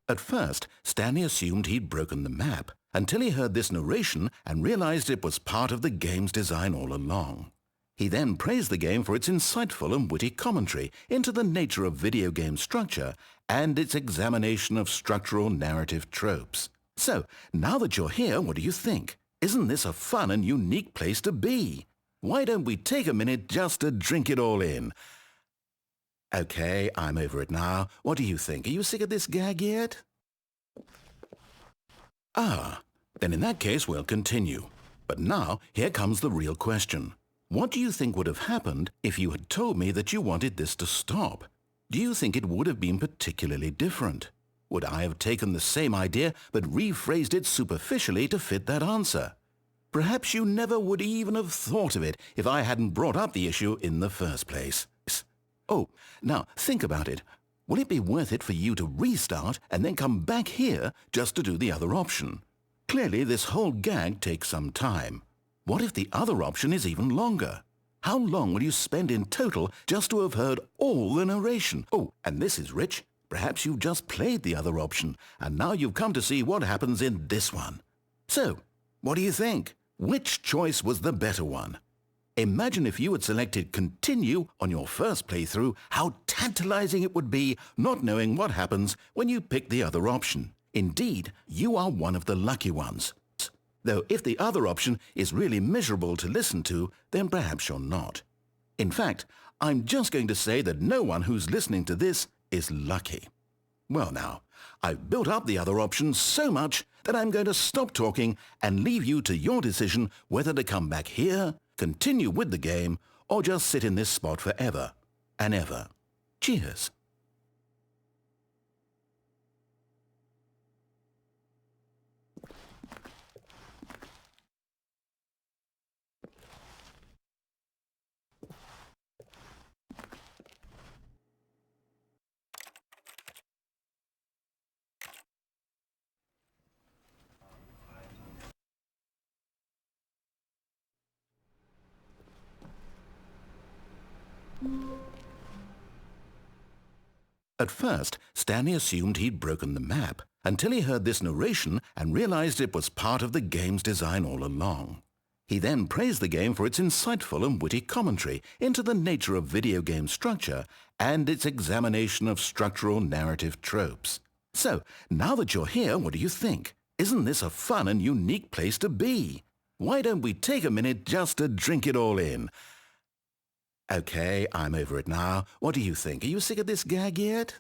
At first, Stanley assumed he'd broken the map until he heard this narration and realized it was part of the game's design all along. He then praised the game for its insightful and witty commentary into the nature of video game structure and its examination of structural narrative tropes. So, now that you're here, what do you think? Isn't this a fun and unique place to be? Why don't we take a minute just to drink it all in? Okay, I'm over it now. What do you think? Are you sick of this gag yet? Then in that case we'll continue. But now, here comes the real question. What do you think would have happened if you had told me that you wanted this to stop? Do you think it would have been particularly different? Would I have taken the same idea but rephrased it superficially to fit that answer? Perhaps you never would even have thought of it if I hadn't brought up the issue in the first place. Oh, now think about it. Will it be worth it for you to restart and then come back here just to do the other option? Clearly, this whole gag takes some time. What if the other option is even longer? How long will you spend in total just to have heard all the narration? Oh, and this is rich. Perhaps you've just played the other option, and now you've come to see what happens in this one. So, what do you think? Which choice was the better one? Imagine if you had selected Continue on your first playthrough, how tantalizing it would be not knowing what happens when you pick the other option. Indeed, you are one of the lucky ones. Though if the other option is really miserable to listen to, then perhaps you're not. In fact, I'm just going to say that no one who's listening to this is lucky. Well now, I've built up the other option so much that I'm going to stop talking and leave you to your decision whether to come back here, continue with the game, or just sit in this spot forever and ever. Cheers. At first, Stanley assumed he'd broken the map until he heard this narration and realized it was part of the game's design all along. He then praised the game for its insightful and witty commentary into the nature of video game structure and its examination of structural narrative tropes. So, now that you're here, what do you think? Isn't this a fun and unique place to be? Why don't we take a minute just to drink it all in? Okay, I'm over it now. What do you think? Are you sick of this gag yet?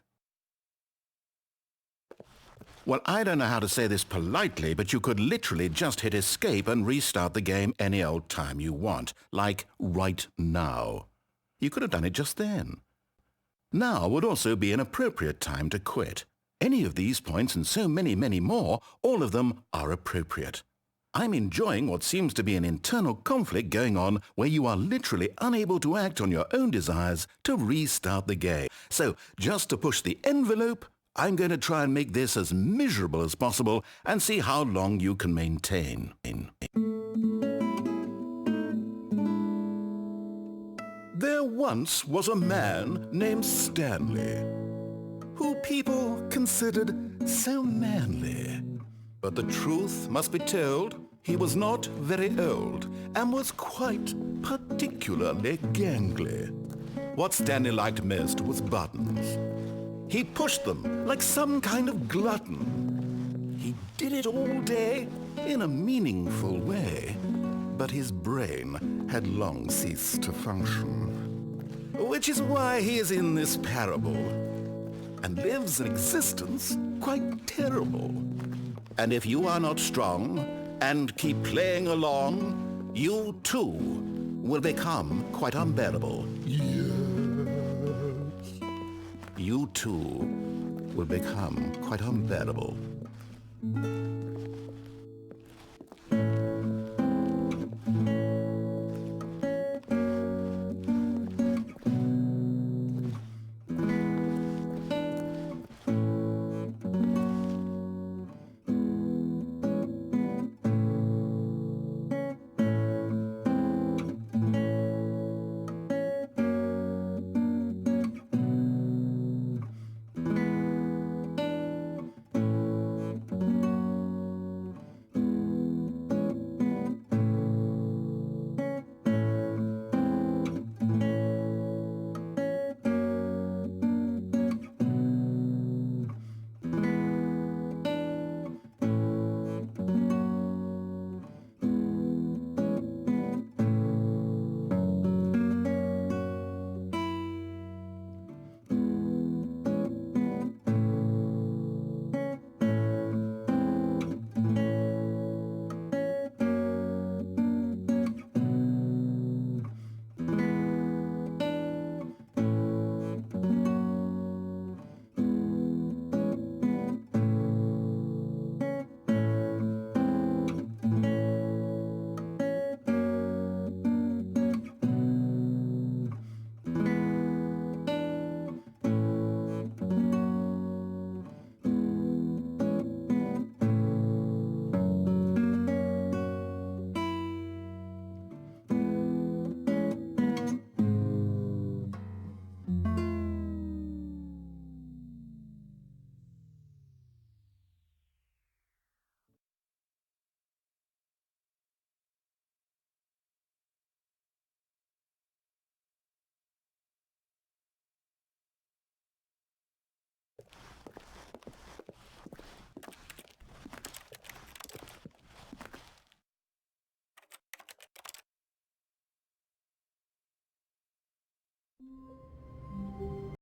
Well, I don't know how to say this politely, but you could literally just hit escape and restart the game any old time you want, like right now. You could have done it just then. Now would also be an appropriate time to quit. Any of these points and so many, many more, all of them are appropriate. I'm enjoying what seems to be an internal conflict going on where you are literally unable to act on your own desires to restart the game. So, just to push the envelope, I'm going to try and make this as miserable as possible and see how long you can maintain. There once was a man named Stanley, who people considered so manly. But the truth must be told, he was not very old and was quite particularly gangly. What Stanley liked most was buttons. He pushed them like some kind of glutton. He did it all day in a meaningful way, but his brain had long ceased to function. Which is why he is in this parable and lives an existence quite terrible. And if you are not strong and keep playing along, you too will become quite unbearable. Yes. You too will become quite unbearable.